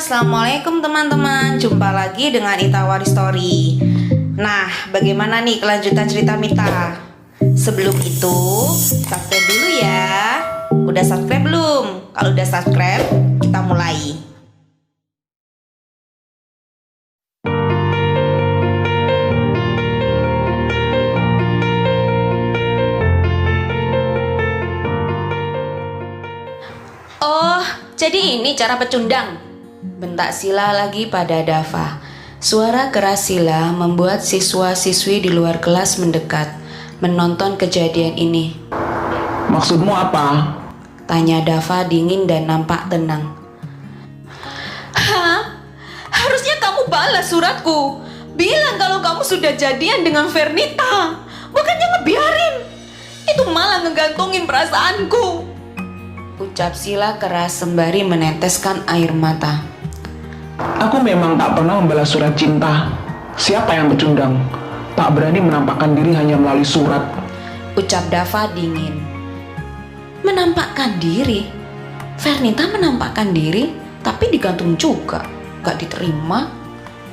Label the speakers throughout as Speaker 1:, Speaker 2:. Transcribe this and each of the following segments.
Speaker 1: Assalamualaikum teman-teman. Jumpa lagi dengan Ita Wari Story. Nah, bagaimana nih kelanjutan cerita Mita? Sebelum itu, subscribe dulu ya. Udah subscribe belum? Kalau udah subscribe, kita mulai. Oh, jadi ini cara pecundang? Bentak Sila lagi pada Dava. Suara keras Sila membuat siswa-siswi di luar kelas mendekat, menonton kejadian ini.
Speaker 2: Maksudmu apa?
Speaker 1: Tanya Dava dingin dan nampak tenang. Hah? Harusnya kamu balas suratku. Bilang kalau kamu sudah jadian dengan Fernita. Bukannya ngebiarin. Itu malah ngegantungin perasaanku. Ucap Sila keras sembari meneteskan air mata.
Speaker 2: Aku memang tak pernah membalas surat cinta. Siapa yang pecundang? Tak berani menampakkan diri hanya melalui surat.
Speaker 1: Ucap Dava dingin. Menampakkan diri? Fernita menampakkan diri, tapi digantung juga. Gak diterima.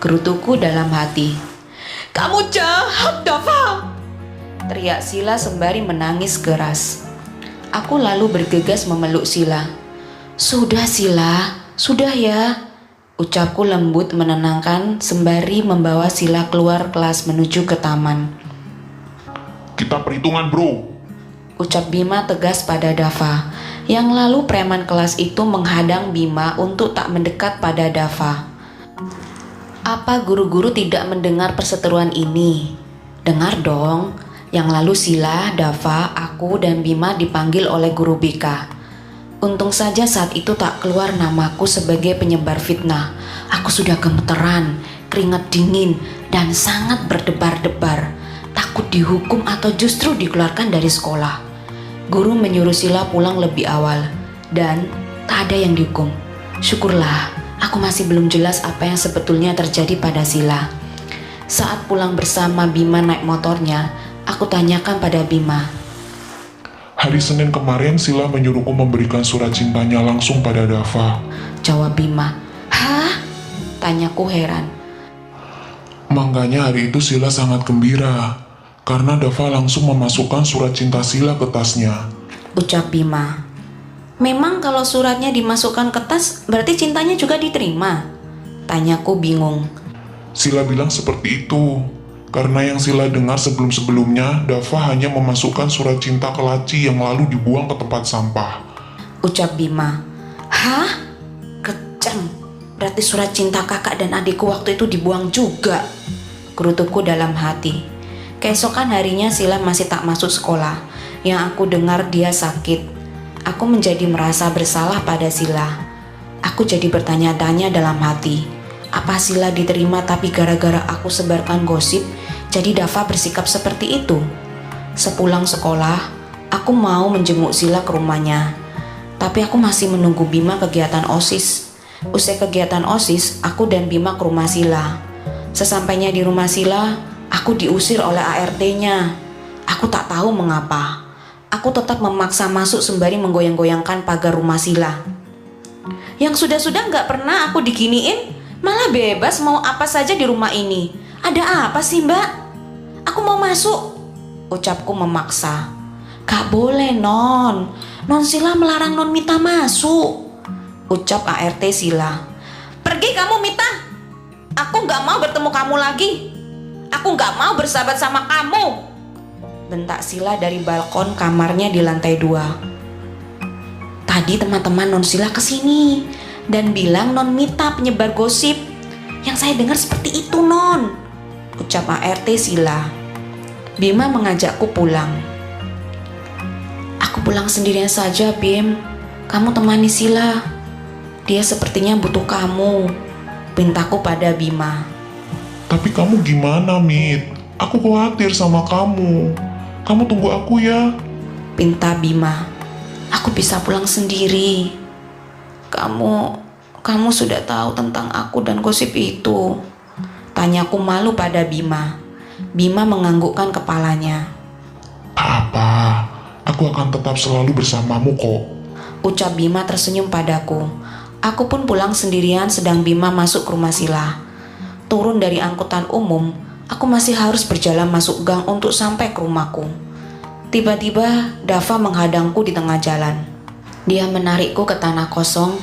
Speaker 1: Gerutuku dalam hati. Kamu jahat, Dava! Teriak Sila sembari menangis keras. Aku lalu bergegas memeluk Sila. Sudah Sila, sudah ya. Ucapku lembut menenangkan sembari membawa Sila keluar kelas menuju ke taman.
Speaker 3: Kita perhitungan bro.
Speaker 1: Ucap Bima tegas pada Dava. Yang lalu preman kelas itu menghadang Bima untuk tak mendekat pada Dava. Apa guru-guru tidak mendengar perseteruan ini? Dengar dong. Yang lalu Sila, Dava, aku dan Bima dipanggil oleh guru BK. Untung saja saat itu tak keluar namaku sebagai penyebar fitnah. Aku sudah gemeteran, keringat dingin, dan sangat berdebar-debar. Takut dihukum atau justru dikeluarkan dari sekolah. Guru menyuruh Sila pulang lebih awal, dan tak ada yang dihukum. Syukurlah, aku masih belum jelas apa yang sebetulnya terjadi pada Sila. Saat pulang bersama Bima naik motornya, aku tanyakan pada Bima.
Speaker 3: Hari Senin kemarin Sila menyuruhku memberikan surat cintanya langsung pada Dava.
Speaker 1: Jawab Bima. Hah? Tanyaku heran.
Speaker 3: Makanya hari itu Sila sangat gembira karena Dava langsung memasukkan surat cinta Sila ke tasnya.
Speaker 1: Ucap Bima. Memang kalau suratnya dimasukkan ke tas berarti cintanya juga diterima? Tanyaku bingung.
Speaker 3: Sila bilang seperti itu. Karena yang Sila dengar sebelum-sebelumnya, Dava hanya memasukkan surat cinta ke laci yang lalu dibuang ke tempat sampah.
Speaker 1: Ucap Bima. Hah? Kejam. Berarti surat cinta kakak dan adikku waktu itu dibuang juga. Gerutuku dalam hati. Keesokan harinya Sila masih tak masuk sekolah. Yang aku dengar dia sakit. Aku menjadi merasa bersalah pada Sila. Aku jadi bertanya-tanya dalam hati. Apa Sila diterima tapi gara-gara aku sebarkan gosip, jadi Dava bersikap seperti itu? Sepulang sekolah, aku mau menjenguk Sila ke rumahnya. Tapi aku masih menunggu Bima kegiatan OSIS. Usai kegiatan OSIS, aku dan Bima ke rumah Sila. Sesampainya di rumah Sila, aku diusir oleh ART-nya. Aku tak tahu mengapa. Aku tetap memaksa masuk sembari menggoyang-goyangkan pagar rumah Sila. Yang sudah-sudah gak pernah aku diginiin, malah bebas mau apa saja di rumah ini. Ada apa sih mbak? Aku mau masuk. Ucapku memaksa. Gak boleh non. Non Sila melarang non Mita masuk. Ucap ART Sila. Pergi kamu Mita. Aku gak mau bertemu kamu lagi. Aku gak mau bersahabat sama kamu. Bentak Sila dari balkon kamarnya di lantai 2. Tadi teman-teman non Sila kesini dan bilang non Mita penyebar gosip. Yang saya dengar seperti itu non. Ucap ART Sila. Bima mengajakku pulang. Aku pulang sendirian saja Bim. Kamu temani Sila. Dia sepertinya butuh kamu. Pintaku pada Bima.
Speaker 3: Tapi kamu gimana, Mit? Aku khawatir sama kamu. Kamu tunggu aku ya.
Speaker 1: Pinta Bima. Aku bisa pulang sendiri. Kamu sudah tahu tentang aku dan gosip itu? Tanyaku malu pada Bima. Bima menganggukkan kepalanya.
Speaker 3: Apa? Aku akan tetap selalu bersamamu kok.
Speaker 1: Ucap Bima tersenyum padaku. Aku pun pulang sendirian sedang Bima masuk ke rumah Sila. Turun dari angkutan umum, aku masih harus berjalan masuk gang untuk sampai ke rumahku. Tiba-tiba Dava menghadangku di tengah jalan. Dia menarikku ke tanah kosong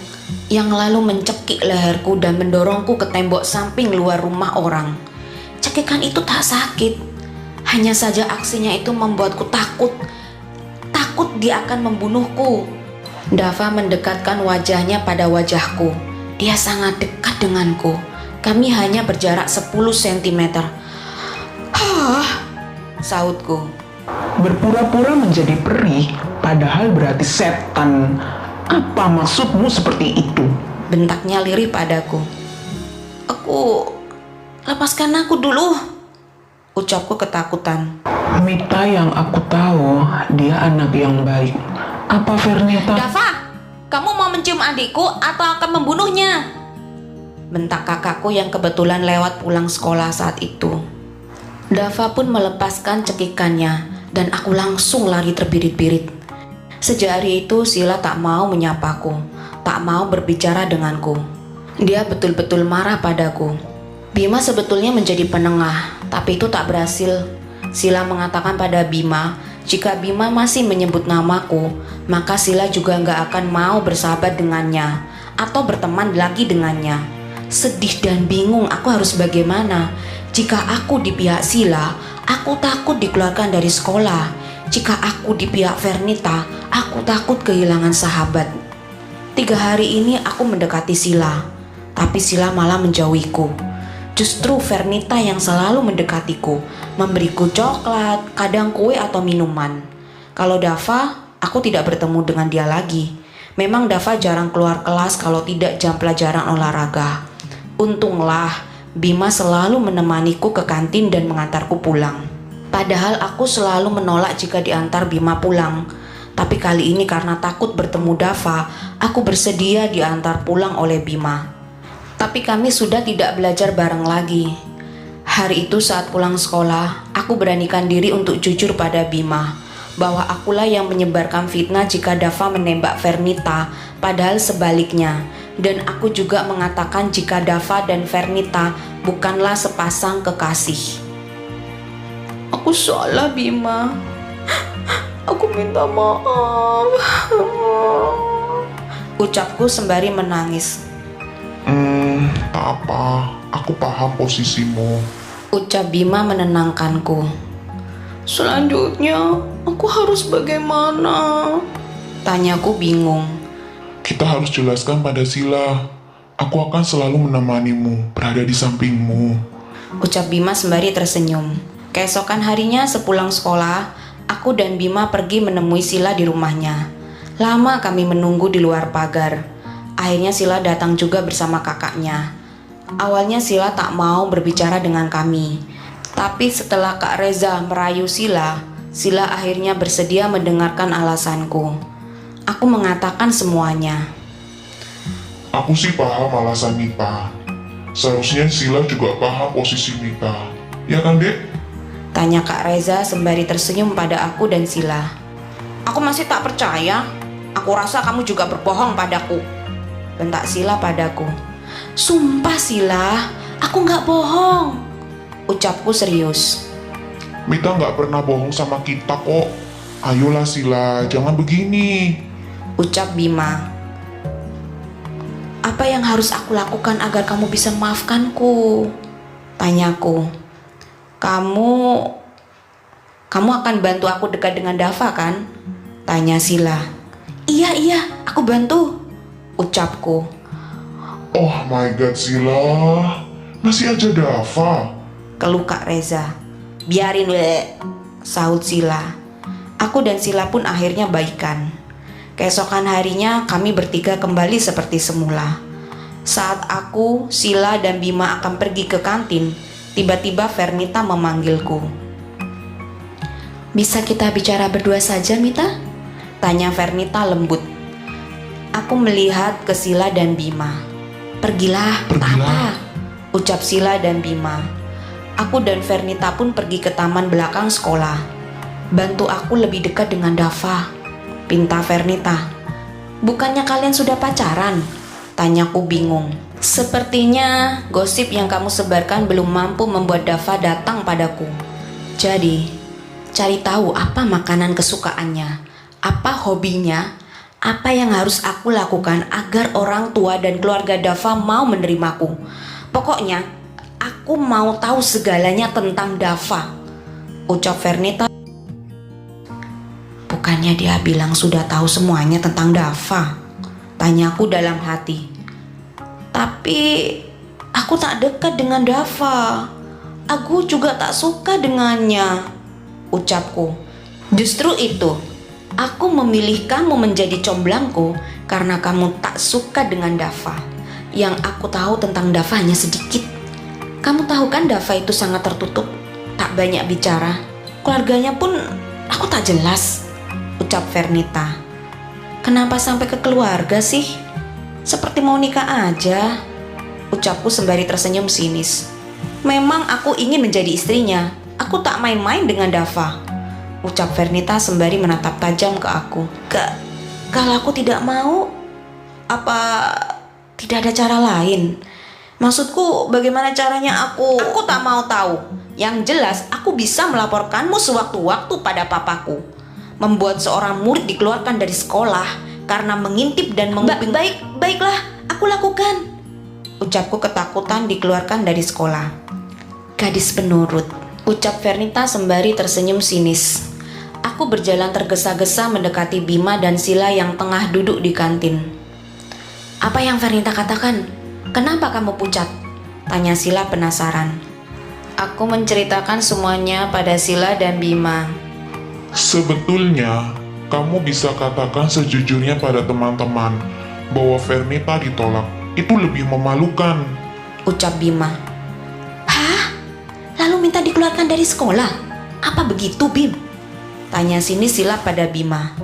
Speaker 1: yang lalu mencekik leherku dan mendorongku ke tembok samping luar rumah orang. Cekikan itu tak sakit, hanya saja aksinya itu membuatku takut dia akan membunuhku. Dava mendekatkan wajahnya pada wajahku. Dia sangat dekat denganku. Kami hanya berjarak 10 cm. Hah, sautku.
Speaker 2: Berpura-pura menjadi peri, padahal berarti setan. Apa maksudmu seperti itu?
Speaker 1: Bentaknya lirih padaku. Lepaskan aku dulu, ucapku ketakutan.
Speaker 2: Mita yang aku tahu, dia anak yang baik. Apa Vernita?
Speaker 1: Dava, kamu mau mencium adikku atau akan membunuhnya? Bentak kakakku yang kebetulan lewat pulang sekolah saat itu. Dava pun melepaskan cekikannya dan aku langsung lari terbirit-birit. Sejak hari itu Sila tak mau menyapaku, tak mau berbicara denganku. Dia betul-betul marah padaku. Bima sebetulnya menjadi penengah, tapi itu tak berhasil. Sila mengatakan pada Bima, jika Bima masih menyebut namaku, maka Sila juga gak akan mau bersahabat dengannya atau berteman lagi dengannya. Sedih dan bingung aku harus bagaimana. Jika aku di pihak Sila, aku takut dikeluarkan dari sekolah. Jika aku di pihak Vernita, aku takut kehilangan sahabat. 3 hari ini aku mendekati Sila, tapi Sila malah menjauhiku. Justru Vernita yang selalu mendekatiku, memberiku coklat, kadang kue atau minuman. Kalau Dava, aku tidak bertemu dengan dia lagi. Memang Dava jarang keluar kelas kalau tidak jam pelajaran olahraga. Untunglah Bima selalu menemaniku ke kantin dan mengantarku pulang. Padahal aku selalu menolak jika diantar Bima pulang. Tapi kali ini karena takut bertemu Dava, aku bersedia diantar pulang oleh Bima. Tapi kami sudah tidak belajar bareng lagi. Hari itu saat pulang sekolah, aku beranikan diri untuk jujur pada Bima bahwa akulah yang menyebarkan fitnah jika Dava menembak Vernita, padahal sebaliknya. Dan aku juga mengatakan jika Dava dan Vernita bukanlah sepasang kekasih. Aku salah Bima. Aku minta maaf. Ucapku sembari menangis.
Speaker 3: Tak apa, aku paham posisimu.
Speaker 1: Ucap Bima menenangkanku. Selanjutnya, aku harus bagaimana? Tanyaku bingung.
Speaker 3: Kita harus jelaskan pada Sila. Aku akan selalu menemanimu, berada di sampingmu.
Speaker 1: Ucap Bima sembari tersenyum. Keesokan harinya sepulang sekolah, aku dan Bima pergi menemui Sila di rumahnya. Lama kami menunggu di luar pagar. Akhirnya Sila datang juga bersama kakaknya. Awalnya Sila tak mau berbicara dengan kami. Tapi setelah Kak Reza merayu Sila, Sila akhirnya bersedia mendengarkan alasanku. Aku mengatakan semuanya.
Speaker 3: Aku sih paham alasan Mita. Seharusnya Sila juga paham posisi Mita. Ya kan, Dek?
Speaker 1: Tanya Kak Reza sembari tersenyum pada aku dan Sila. Aku masih tak percaya. Aku rasa kamu juga berbohong padaku. Bentak Sila padaku. Sumpah Sila, aku gak bohong. Ucapku serius.
Speaker 3: Mita nggak pernah bohong sama kita kok. Ayolah Sila, jangan begini.
Speaker 1: Ucap Bima. Apa yang harus aku lakukan agar kamu bisa memaafkanku? Tanyaku. Kamu akan bantu aku dekat dengan Dava kan? Tanya Sila. Iya, aku bantu. Ucapku.
Speaker 3: Oh my god Sila, masih aja Dava.
Speaker 1: Keluh Kak Reza. Biarin weh, sahut Sila. Aku dan Sila pun akhirnya baikan. Keesokan harinya kami bertiga kembali seperti semula. Saat aku, Sila dan Bima akan pergi ke kantin, tiba-tiba Vernita memanggilku. Bisa kita bicara berdua saja Mita? Tanya Vernita lembut. Aku melihat ke Sila dan Bima. Pergilah, tak apa, ucap Sila dan Bima. Aku dan Vernita pun pergi ke taman belakang sekolah. Bantu aku lebih dekat dengan Dava, pinta Vernita. Bukannya kalian sudah pacaran? Tanyaku bingung. Sepertinya gosip yang kamu sebarkan belum mampu membuat Dava datang padaku. Jadi, cari tahu apa makanan kesukaannya, apa hobinya, apa yang harus aku lakukan agar orang tua dan keluarga Dava mau menerimaku. Pokoknya, aku mau tahu segalanya tentang Dava, ucap Vernita. Bukannya dia bilang sudah tahu semuanya tentang Dava? Tanyaku dalam hati. Tapi aku tak dekat dengan Dava. Aku juga tak suka dengannya, ucapku. Justru itu, aku memilih kamu menjadi comblangku karena kamu tak suka dengan Dava. Yang aku tahu tentang Dava hanya sedikit. Kamu tahu kan Dava itu sangat tertutup, tak banyak bicara. Keluarganya pun aku tak jelas, ucap Vernita. Kenapa sampai ke keluarga sih? Seperti mau nikah aja, ucapku sembari tersenyum sinis. Memang aku ingin menjadi istrinya. Aku tak main-main dengan Dava, ucap Vernita sembari menatap tajam ke aku. Kalau aku tidak mau, apa tidak ada cara lain? Maksudku, bagaimana caranya aku tak mau tahu. Yang jelas, aku bisa melaporkanmu sewaktu-waktu pada papaku. Membuat seorang murid dikeluarkan dari sekolah karena mengintip dan menguping. Baiklah, aku lakukan, ucapku ketakutan dikeluarkan dari sekolah. Gadis penurut, ucap Vernita sembari tersenyum sinis. Aku berjalan tergesa-gesa mendekati Bima dan Sila yang tengah duduk di kantin. Apa yang Vernita katakan? Kenapa kamu pucat? Tanya Sila penasaran. Aku menceritakan semuanya pada Sila dan Bima.
Speaker 3: Sebetulnya, kamu bisa katakan sejujurnya pada teman-teman bahwa Vernita ditolak. Itu lebih memalukan,
Speaker 1: ucap Bima. Hah? Lalu minta dikeluarkan dari sekolah? Apa begitu, Bim? Tanya sini Sila pada Bima.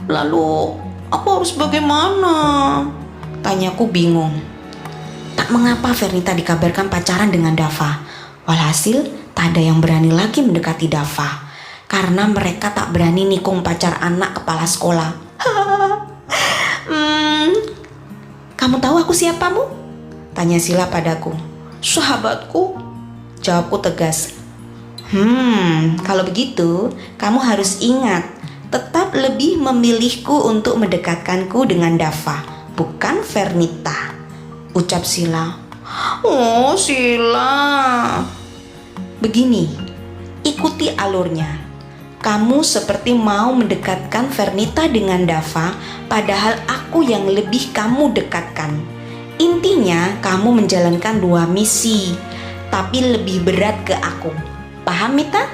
Speaker 1: Lalu, aku harus bagaimana? Tanyaku bingung. Tak mengapa Vernita dikabarkan pacaran dengan Dava. Walhasil, tak ada yang berani lagi mendekati Dava. Karena mereka tak berani nikung pacar anak kepala sekolah. Kamu tahu aku siapamu? Tanya Sila padaku. Sahabatku, jawabku tegas. Kalau begitu, kamu harus ingat, tetap lebih memilihku untuk mendekatkanku dengan Dava, bukan Vernita, ucap Sila. Oh, Sila. Begini, ikuti alurnya. Kamu seperti mau mendekatkan Vernita dengan Dava, padahal aku yang lebih kamu dekatkan. Intinya kamu menjalankan dua misi, tapi lebih berat ke aku. Paham, Mita?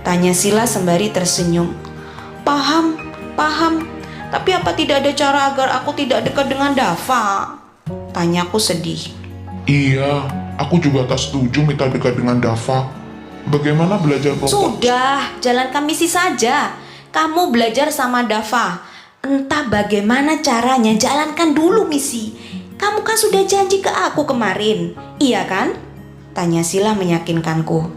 Speaker 1: Tanya Sila sembari tersenyum. Paham. Tapi apa tidak ada cara agar aku tidak dekat dengan Dava? Tanyaku sedih.
Speaker 3: Iya, aku juga tak setuju Mita dekat dengan Dava. Bagaimana belajar kelompok?
Speaker 1: Sudah, jalankan misi saja. Kamu belajar sama Dava. Entah bagaimana caranya, jalankan dulu misi. Kamu kan sudah janji ke aku kemarin, iya kan? Tanya Sila meyakinkanku.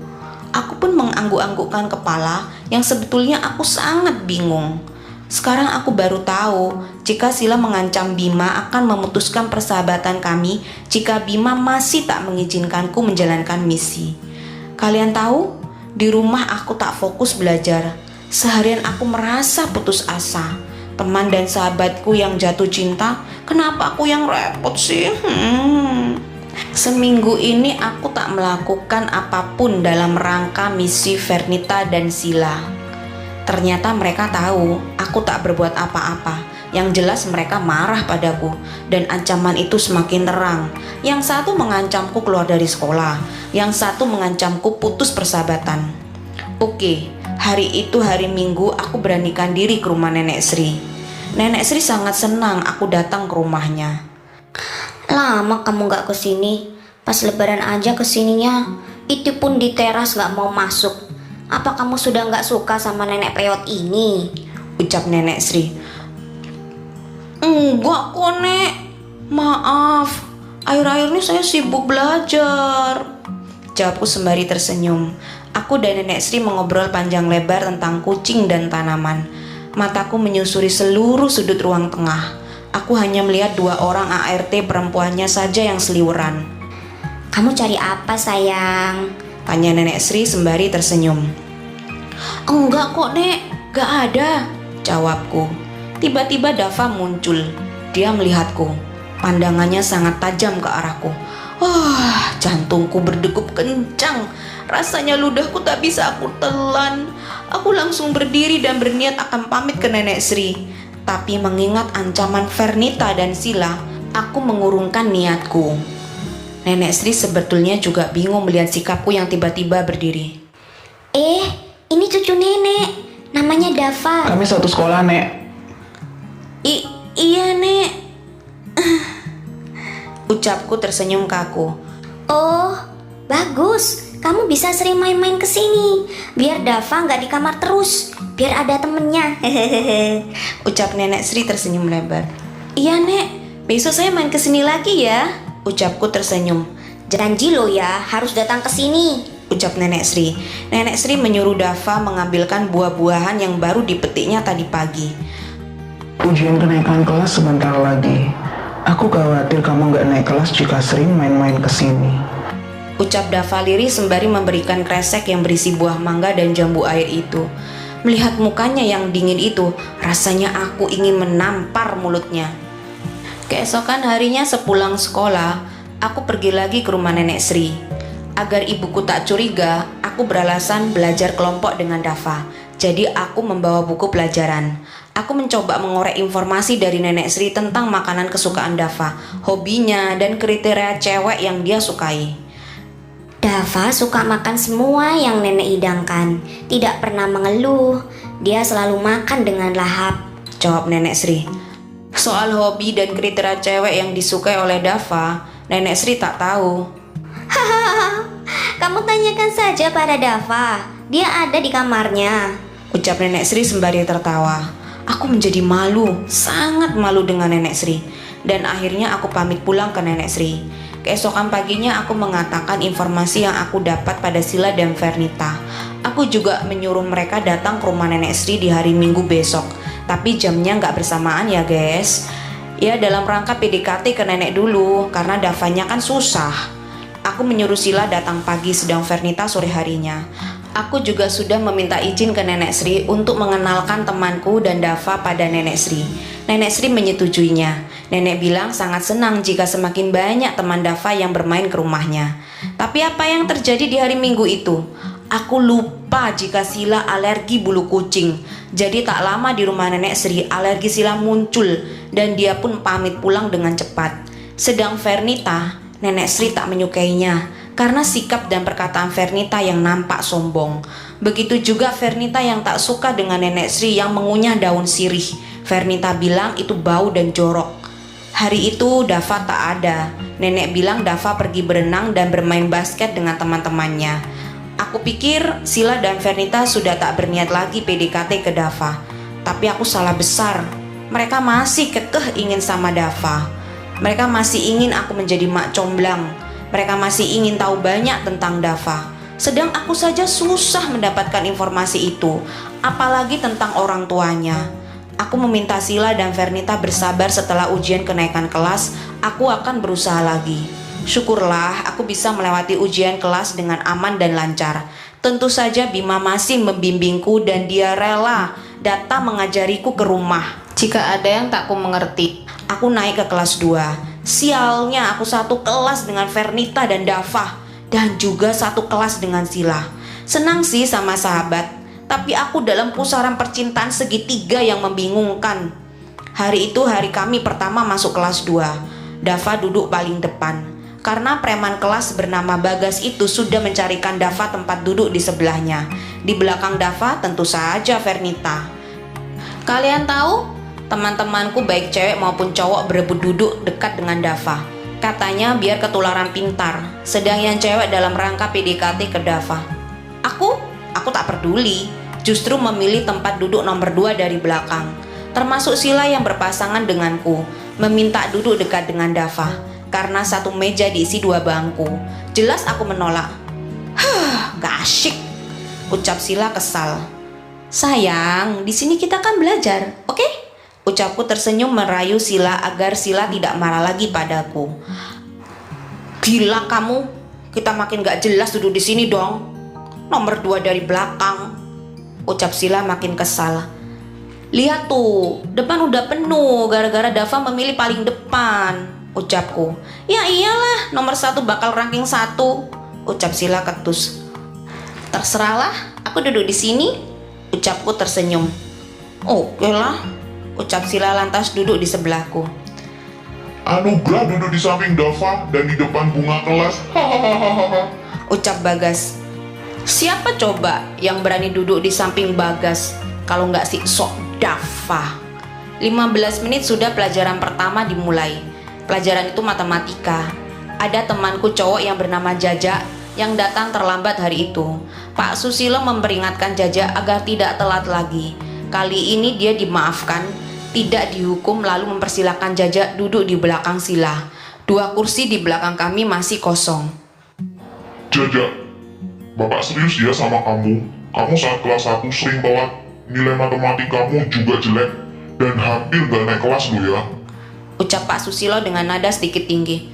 Speaker 1: Aku pun mengangguk-anggukkan kepala yang sebetulnya aku sangat bingung. Sekarang aku baru tahu jika Sila mengancam Bima akan memutuskan persahabatan kami jika Bima masih tak mengizinkanku menjalankan misi. Kalian tahu, di rumah aku tak fokus belajar. Seharian aku merasa putus asa. Teman dan sahabatku yang jatuh cinta, kenapa aku yang repot sih? Seminggu ini aku tak melakukan apapun dalam rangka misi Vernita dan Sila. Ternyata mereka tahu aku tak berbuat apa-apa. Yang jelas mereka marah padaku dan ancaman itu semakin terang. Yang satu mengancamku keluar dari sekolah, yang satu mengancamku putus persahabatan. Oke, hari itu hari Minggu aku beranikan diri ke rumah Nenek Sri. Nenek Sri sangat senang aku datang ke rumahnya.
Speaker 4: Lama kamu gak kesini. Pas lebaran aja kesininya. Itu pun di teras gak mau masuk. Apa kamu sudah gak suka sama nenek peot ini?
Speaker 1: Ucap Nenek Sri. Enggak kok, Nek. Maaf, akhir-akhir ini saya sibuk belajar, jawabku sembari tersenyum. Aku dan Nenek Sri mengobrol panjang lebar tentang kucing dan tanaman. Mataku menyusuri seluruh sudut ruang tengah. Aku hanya melihat 2 orang ART perempuannya saja yang seliweran.
Speaker 4: Kamu cari apa sayang?
Speaker 1: Tanya Nenek Sri sembari tersenyum. Enggak kok Nek, gak ada, jawabku. Tiba-tiba Dava muncul. Dia melihatku. Pandangannya sangat tajam ke arahku. Wah, jantungku berdegup kencang. Rasanya ludahku tak bisa aku telan. Aku langsung berdiri dan berniat akan pamit ke Nenek Sri. Tapi mengingat ancaman Vernita dan Sila, aku mengurungkan niatku. Nenek Sri sebetulnya juga bingung melihat sikapku yang tiba-tiba berdiri.
Speaker 4: Ini cucu nenek. Namanya Dava.
Speaker 2: Kami satu sekolah, Nek.
Speaker 1: Iya Nek. Ucapku tersenyum kaku.
Speaker 4: Oh, bagus. Kamu bisa sering main-main ke sini. Biar Dava nggak di kamar terus. Biar ada temennya.
Speaker 1: Ucap Nenek Sri tersenyum lebar. Iya Nek, besok saya main kesini lagi ya. Ucapku tersenyum.
Speaker 4: Janji lo ya, harus datang ke sini.
Speaker 1: Ucap Nenek Sri. Nenek Sri menyuruh Dava mengambilkan buah-buahan yang baru dipetiknya tadi pagi.
Speaker 2: Ujian kenaikan kelas sebentar lagi. Aku khawatir kamu nggak naik kelas jika sering main-main ke sini.
Speaker 1: Ucap Dava lirih sembari memberikan kresek yang berisi buah mangga dan jambu air itu. Melihat mukanya yang dingin itu, rasanya aku ingin menampar mulutnya. Keesokan harinya sepulang sekolah, aku pergi lagi ke rumah Nenek Sri. Agar ibuku tak curiga, aku beralasan belajar kelompok dengan Dava. Jadi aku membawa buku pelajaran. Aku mencoba mengorek informasi dari Nenek Sri tentang makanan kesukaan Dava, hobinya, dan kriteria cewek yang dia sukai.
Speaker 4: Dava suka makan semua yang nenek hidangkan. Tidak pernah mengeluh. Dia selalu makan dengan lahap.
Speaker 1: Jawab Nenek Sri. Soal hobi dan kriteria cewek yang disukai oleh Dava, Nenek Sri tak tahu.
Speaker 4: Kamu tanyakan saja pada Dava. Dia ada di kamarnya.
Speaker 1: Ucap Nenek Sri sembari tertawa. Aku menjadi malu, sangat malu dengan Nenek Sri. Dan akhirnya aku pamit pulang ke Nenek Sri. Keesokan paginya aku mengatakan informasi yang aku dapat pada Sila dan Vernita. Aku juga menyuruh mereka datang ke rumah Nenek Sri di hari Minggu besok. Tapi jamnya nggak bersamaan ya guys. Ya dalam rangka PDKT ke nenek dulu, karena Davanya kan susah. Aku menyuruh Sila datang pagi sedang Vernita sore harinya. Aku juga sudah meminta izin ke Nenek Sri untuk mengenalkan temanku dan Dava pada Nenek Sri. Nenek Sri menyetujuinya. Nenek bilang sangat senang jika semakin banyak teman Dava yang bermain ke rumahnya. Tapi apa yang terjadi di hari Minggu itu? Aku lupa jika Sila alergi bulu kucing. Jadi tak lama di rumah Nenek Sri alergi Sila muncul dan dia pun pamit pulang dengan cepat. Sedang Vernita, Nenek Sri tak menyukainya karena sikap dan perkataan Vernita yang nampak sombong. Begitu juga Vernita yang tak suka dengan Nenek Sri yang mengunyah daun sirih. Vernita bilang itu bau dan jorok. Hari itu Dava tak ada. Nenek bilang Dava pergi berenang dan bermain basket dengan teman-temannya. Aku pikir Sila dan Vernita sudah tak berniat lagi PDKT ke Dava. Tapi aku salah besar. Mereka masih kekeh ingin sama Dava. Mereka masih ingin aku menjadi mak comblang. Mereka masih ingin tahu banyak tentang Dava. Sedang aku saja susah mendapatkan informasi itu, apalagi tentang orang tuanya. Aku meminta Sila dan Vernita bersabar setelah ujian kenaikan kelas. Aku akan berusaha lagi. Syukurlah aku bisa melewati ujian kelas dengan aman dan lancar. Tentu saja Bima masih membimbingku dan dia rela datang mengajariku ke rumah jika ada yang tak ku mengerti. Aku naik ke kelas 2. Sialnya aku satu kelas dengan Vernita dan Dava, dan juga satu kelas dengan Sila. Senang sih sama sahabat, tapi aku dalam pusaran percintaan segitiga yang membingungkan. Hari itu hari kami pertama masuk kelas 2. Dava duduk paling depan. Karena preman kelas bernama Bagas itu sudah mencarikan Dava tempat duduk di sebelahnya. Di belakang Dava tentu saja Vernita. Kalian tahu? Teman-temanku baik cewek maupun cowok berebut duduk dekat dengan Dava. Katanya biar ketularan pintar. Sedang yang cewek dalam rangka PDKT ke Dava. Aku tak peduli. Justru memilih tempat duduk nomor 2 dari belakang. Termasuk Sila yang berpasangan denganku, meminta duduk dekat dengan Dava karena satu meja diisi 2 bangku. Jelas aku menolak. Gak asyik, ucap Sila kesal. Sayang, di sini kita kan belajar, oke? Ucapku tersenyum merayu Sila agar Sila tidak marah lagi padaku. Gila kamu, kita makin gak jelas duduk di sini dong. Nomor 2 dari belakang. Ucap Sila makin kesal. Lihat tuh, depan udah penuh gara-gara Dava memilih paling depan. Ucapku. Ya iyalah, nomor 1 bakal ranking 1. Ucap Sila ketus. Terserahlah, aku duduk di sini. Ucapku tersenyum. Oke lah. Ucap Sila lantas duduk di sebelahku.
Speaker 3: Anugrah duduk di samping Dava dan di depan bunga kelas. Hahaha.
Speaker 1: Ucap Bagas. Siapa coba yang berani duduk di samping Bagas kalau nggak si sok Dava? 15 menit sudah pelajaran pertama dimulai. Pelajaran itu matematika. Ada temanku cowok yang bernama Jaja yang datang terlambat hari itu. Pak Susilo memperingatkan Jaja agar tidak telat lagi. Kali ini dia dimaafkan, tidak dihukum, lalu mempersilahkan Jaja duduk di belakang Sila. 2 kursi di belakang kami masih kosong.
Speaker 3: Jaja, Bapak serius ya sama kamu. Kamu saat kelas 1 sering telat, nilai matematikamu juga jelek, dan hampir gak naik kelas lo ya.
Speaker 1: Ucap Pak Susilo dengan nada sedikit tinggi.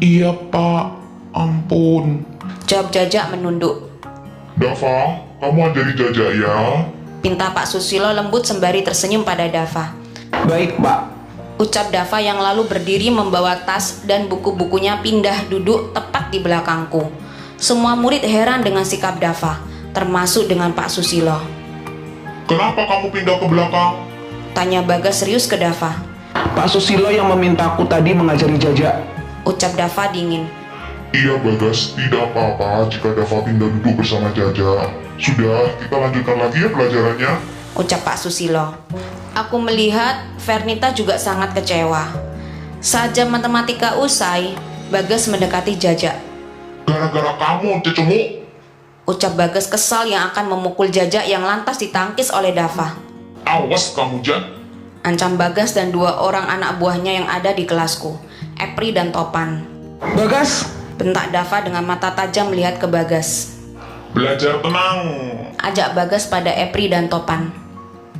Speaker 2: Iya Pak, ampun.
Speaker 1: Jawab Jaja menunduk.
Speaker 3: Dava, kamu ajari Jaja ya.
Speaker 1: Pinta Pak Susilo lembut sembari tersenyum pada Dava.
Speaker 2: Baik Pak.
Speaker 1: Ucap Dava yang lalu berdiri membawa tas dan buku-bukunya pindah duduk tepat di belakangku. Semua murid heran dengan sikap Dava, termasuk dengan Pak Susilo.
Speaker 3: Kenapa kamu pindah ke belakang?
Speaker 1: Tanya Bagas serius ke Dava.
Speaker 2: Pak Susilo yang memintaku tadi mengajari Jaja.
Speaker 1: Ucap Dava dingin.
Speaker 3: Iya Bagas, tidak apa-apa jika Dava pindah duduk bersama Jaja. Sudah, kita lanjutkan lagi ya pelajarannya.
Speaker 1: Ucap Pak Susilo. Aku melihat Vernita juga sangat kecewa. Saat jam matematika usai, Bagas mendekati Jaja.
Speaker 3: Gara-gara kamu, cecemu.
Speaker 1: Ucap Bagas kesal yang akan memukul Jaja yang lantas ditangkis oleh Dava.
Speaker 3: Awas kamu, Jak.
Speaker 1: Ancam Bagas dan 2 orang anak buahnya yang ada di kelasku, Epri dan Topan.
Speaker 2: Bagas!
Speaker 1: Bentak Dava dengan mata tajam melihat ke Bagas.
Speaker 3: Belajar tenang.
Speaker 1: Ajak Bagas pada Epri dan Topan.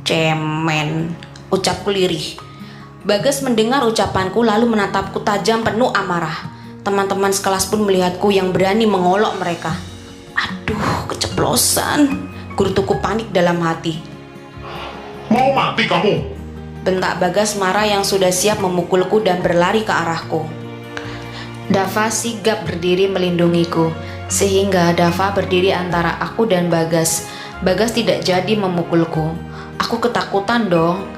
Speaker 1: Cemen, ucapku lirih. Bagas mendengar ucapanku lalu menatapku tajam penuh amarah. Teman-teman sekelas pun melihatku yang berani mengolok mereka. Aduh, keceplosan. Gerutuku panik dalam hati.
Speaker 3: Mau mati kamu?
Speaker 1: Bentak Bagas marah yang sudah siap memukulku dan berlari ke arahku. Dava sigap berdiri melindungiku, sehingga Dava berdiri antara aku dan Bagas. Bagas tidak jadi memukulku. Aku ketakutan dong.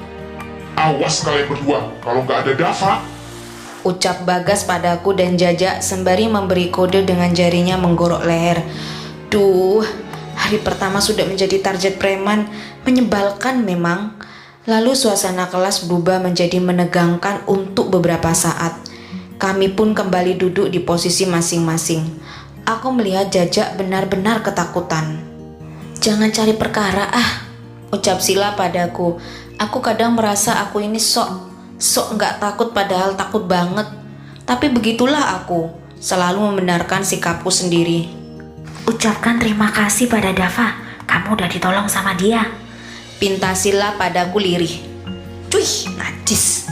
Speaker 3: Awas kalian berdua, kalau nggak ada Dava.
Speaker 1: Ucap Bagas padaku dan Jaja sembari memberi kode dengan jarinya menggorok leher. Duh, hari pertama sudah menjadi target preman, menyebalkan memang. Lalu suasana kelas berubah menjadi menegangkan untuk beberapa saat. Kami pun kembali duduk di posisi masing-masing. Aku melihat Jaja benar-benar ketakutan. Jangan cari perkara ucap Sila padaku. Aku kadang merasa aku ini sok nggak takut padahal takut banget. Tapi begitulah aku, selalu membenarkan sikapku sendiri.
Speaker 5: Ucapkan terima kasih pada Dava, kamu udah ditolong sama dia.
Speaker 1: Pinta Sila padaku lirih. Cuih, najis,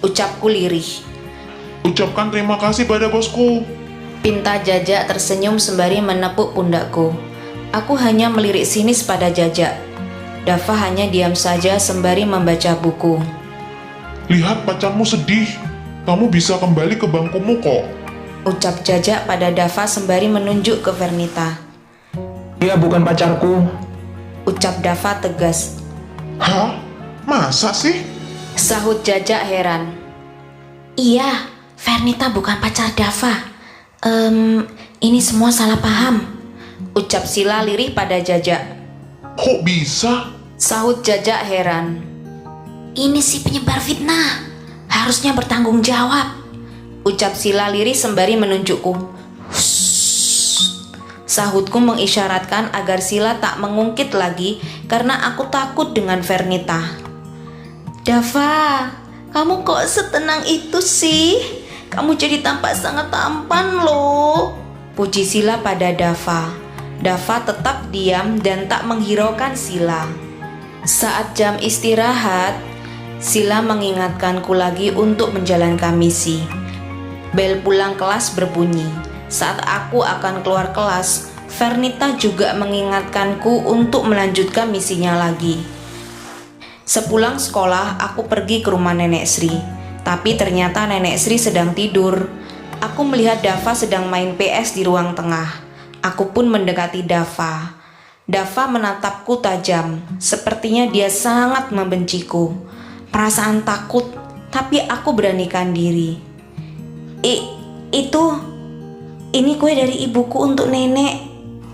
Speaker 1: ucapku lirih.
Speaker 3: Ucapkan terima kasih pada bosku.
Speaker 1: Pinta Jaja tersenyum sembari menepuk pundakku. Aku hanya melirik sinis pada Jaja. Dava hanya diam saja sembari membaca buku.
Speaker 3: Lihat pacarmu sedih. Kamu bisa kembali ke bangkumu kok.
Speaker 1: Ucap Jaja pada Dava sembari menunjuk ke Vernita.
Speaker 2: Dia bukan pacarku.
Speaker 1: Ucap Dava tegas.
Speaker 3: Hah? Masa sih?
Speaker 1: Sahut Jaja heran.
Speaker 5: Iya, Vernita bukan pacar Dava. Ini semua salah paham.
Speaker 1: Ucap Sila lirih pada Jaja.
Speaker 3: Kok bisa?
Speaker 1: Sahut Jaja heran.
Speaker 5: Ini si penyebar fitnah, harusnya bertanggung jawab.
Speaker 1: Ucap Sila lirih sembari menunjukku. Sahutku mengisyaratkan agar Sila tak mengungkit lagi karena aku takut dengan Vernita. Dava, kamu kok setenang itu sih? Kamu jadi tampak sangat tampan loh. Puji Sila pada Dava. Dava tetap diam dan tak menghiraukan Sila. Saat jam istirahat, Sila mengingatkanku lagi untuk menjalankan misi. Bel pulang kelas berbunyi. Saat aku akan keluar kelas, Vernita juga mengingatkanku untuk melanjutkan misinya lagi. Sepulang sekolah, aku pergi ke rumah Nenek Sri. Tapi ternyata Nenek Sri sedang tidur. Aku melihat Dava sedang main PS di ruang tengah. Aku pun mendekati Dava. Dava menatapku tajam. Sepertinya dia sangat membenciku. Perasaan takut, tapi aku beranikan diri. Ini kue dari ibuku untuk nenek,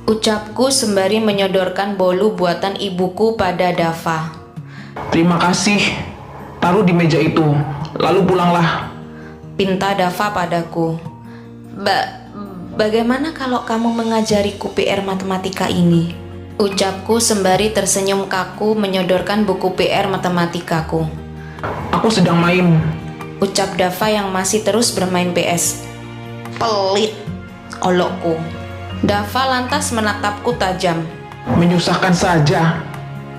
Speaker 1: ucapku sembari menyodorkan bolu buatan ibuku pada Dava.
Speaker 2: Terima kasih. Taruh di meja itu, lalu pulanglah.
Speaker 1: Pinta Dava padaku. Bagaimana kalau kamu mengajariku PR matematika ini? Ucapku sembari tersenyum kaku menyodorkan buku PR matematikaku.
Speaker 2: Aku sedang main.
Speaker 1: Ucap Dava yang masih terus bermain PS. Pelit, olokku. Dava lantas menatapku tajam.
Speaker 2: Menyusahkan saja.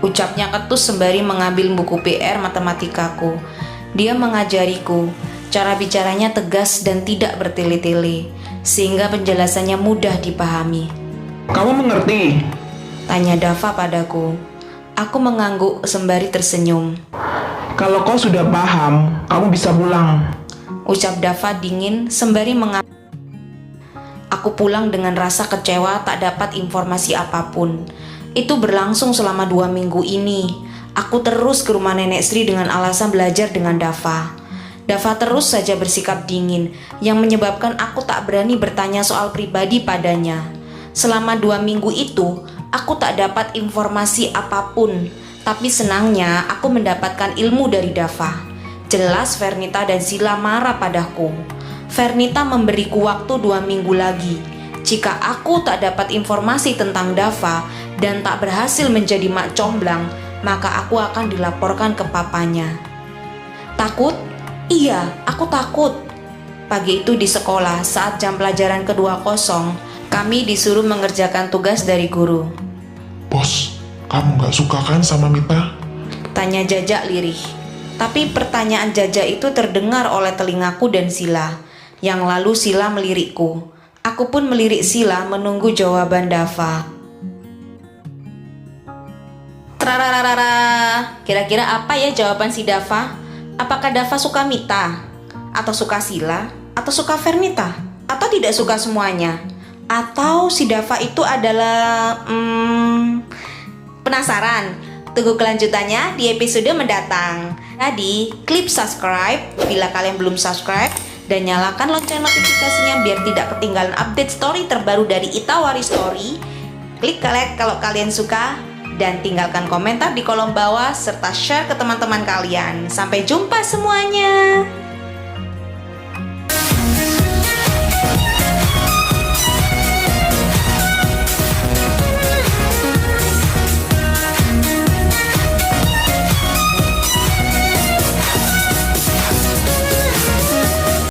Speaker 1: Ucapnya ketus sembari mengambil buku PR matematikaku. Dia mengajariku. Cara bicaranya tegas dan tidak bertele-tele, sehingga penjelasannya mudah dipahami.
Speaker 2: Kamu mengerti?
Speaker 1: Tanya Dava padaku. Aku mengangguk sembari tersenyum.
Speaker 2: Kalau kau sudah paham, kamu bisa pulang.
Speaker 1: Ucap Dava dingin sembari mengangguk. Aku pulang dengan rasa kecewa tak dapat informasi apapun. Itu berlangsung selama 2 minggu ini. Aku terus ke rumah Nenek Sri dengan alasan belajar dengan Dava. Dava terus saja bersikap dingin, yang menyebabkan aku tak berani bertanya soal pribadi padanya. Selama 2 minggu itu, aku tak dapat informasi apapun. Tapi senangnya aku mendapatkan ilmu dari Dava. Jelas Vernita dan Sila marah padaku. Vernita memberiku waktu 2 minggu lagi. Jika aku tak dapat informasi tentang Dava dan tak berhasil menjadi mak comblang, maka aku akan dilaporkan ke papanya. Takut? Iya, aku takut. Pagi itu di sekolah, saat jam pelajaran kedua kosong, kami disuruh mengerjakan tugas dari guru.
Speaker 3: Bos, kamu gak suka kan sama Mita?
Speaker 1: Tanya Jaja lirih. Tapi pertanyaan Jaja itu terdengar oleh telingaku dan Sila. Yang lalu Sila melirikku. Aku pun melirik Sila menunggu jawaban Dava. Trararara. Kira-kira apa ya jawaban si Dava? Apakah Dava suka Mita? Atau suka Sila? Atau suka Vernita? Atau tidak suka semuanya? Atau si Dava itu adalah... penasaran? Tunggu kelanjutannya di episode mendatang. Jadi, klik subscribe bila kalian belum subscribe dan nyalakan lonceng notifikasinya biar tidak ketinggalan update story terbaru dari Itawari Story. Klik like kalau kalian suka dan tinggalkan komentar di kolom bawah serta share ke teman-teman kalian. Sampai jumpa semuanya.